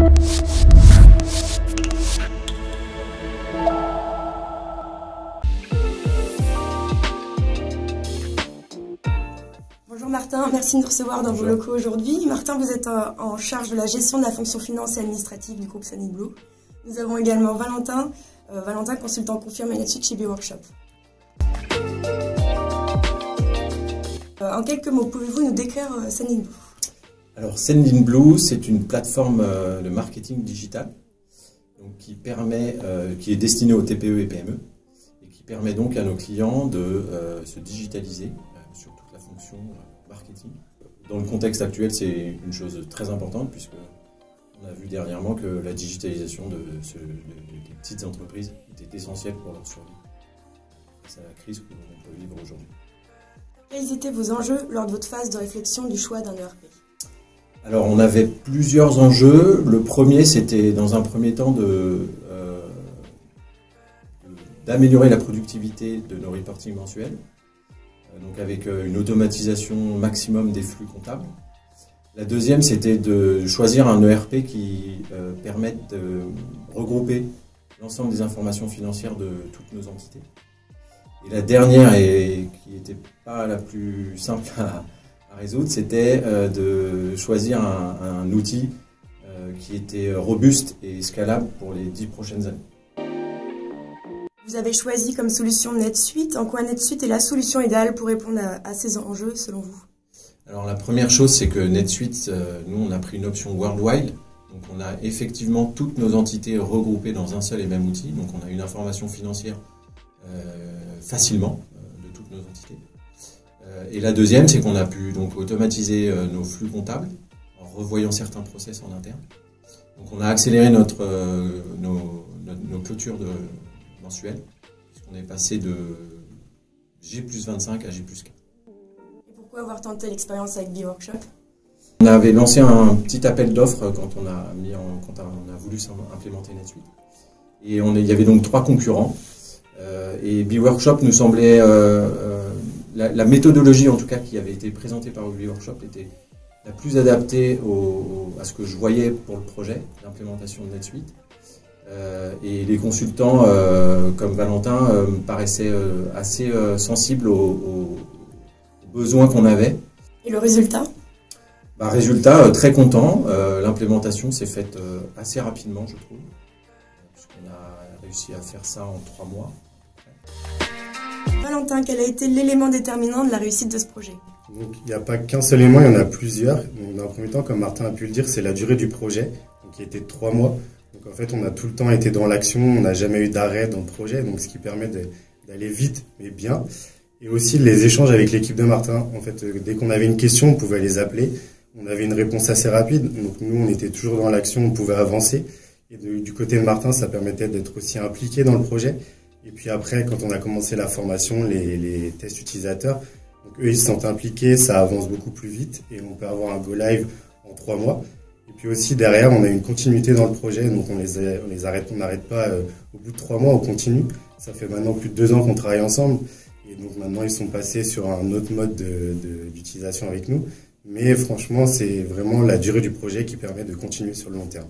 Bonjour Martin, merci de nous recevoir dans vos locaux aujourd'hui. Martin, vous êtes en charge de la gestion de la fonction finance et administrative du groupe Sendinblue. Nous avons également Valentin, consultant confirmé là-dessus chez Beworkshop. En quelques mots, pouvez-vous nous décrire Sendinblue? Alors Sendinblue, c'est une plateforme de marketing digital donc, qui est destinée aux TPE et PME et qui permet donc à nos clients de se digitaliser sur toute la fonction marketing. Dans le contexte actuel, c'est une chose très importante puisque on a vu dernièrement que la digitalisation des petites entreprises était essentielle pour leur survie. C'est la crise que l'on peut vivre aujourd'hui. Quels étaient vos enjeux lors de votre phase de réflexion du choix d'un ERP? Alors, on avait plusieurs enjeux. Le premier, c'était dans un premier temps d'améliorer la productivité de nos reportings mensuels, donc avec une automatisation maximum des flux comptables. La deuxième, c'était de choisir un ERP qui permette de regrouper l'ensemble des informations financières de toutes nos entités. Et la dernière, et qui n'était pas la plus simple à résoudre, c'était de choisir un outil qui était robuste et scalable pour les 10 prochaines années. Vous avez choisi comme solution NetSuite. En quoi NetSuite est la solution idéale pour répondre à ces enjeux selon vous? Alors la première chose, c'est que NetSuite, nous on a pris une option Worldwide. Donc on a effectivement toutes nos entités regroupées dans un seul et même outil. Donc on a une information financière facilement de toutes nos entités. Et la deuxième, c'est qu'on a pu donc automatiser nos flux comptables en revoyant certains process en interne. Donc on a accéléré nos clôtures mensuelles, puisqu'on est passé de G+25 à G+4. Et pourquoi avoir tenté l'expérience avec Beworkshop? On avait lancé un petit appel d'offres quand on a voulu implémenter NetSuite. Et il y avait donc 3 concurrents. Et Beworkshop nous semblait, la méthodologie en tout cas qui avait été présentée par Beworkshop était la plus adaptée à ce que je voyais pour le projet d'implémentation de NetSuite. Et les consultants comme Valentin me paraissaient assez sensibles aux besoins qu'on avait. Et le résultat? Résultat, très content. L'implémentation s'est faite assez rapidement, je trouve, puisqu'on a réussi à faire ça en 3 mois. Valentin, quel a été l'élément déterminant de la réussite de ce projet? Donc, il n'y a pas qu'un seul élément, il y en a plusieurs. Donc, dans un premier temps, comme Martin a pu le dire, c'est la durée du projet, donc, qui était de 3 mois. Donc, en fait, on a tout le temps été dans l'action, on n'a jamais eu d'arrêt dans le projet, donc ce qui permet d'aller vite, mais bien. Et aussi les échanges avec l'équipe de Martin. En fait, dès qu'on avait une question, on pouvait les appeler. On avait une réponse assez rapide. Donc, nous, on était toujours dans l'action, on pouvait avancer. Et du côté de Martin, ça permettait d'être aussi impliqué dans le projet. Et puis après, quand on a commencé la formation, les tests utilisateurs, donc eux, ils se sentent impliqués, ça avance beaucoup plus vite et on peut avoir un go live en 3 mois. Et puis aussi, derrière, on a une continuité dans le projet, donc on n'arrête pas au bout de 3 mois, on continue. Ça fait maintenant plus de 2 ans qu'on travaille ensemble. Et donc maintenant, ils sont passés sur un autre mode d'utilisation avec nous. Mais franchement, c'est vraiment la durée du projet qui permet de continuer sur le long terme.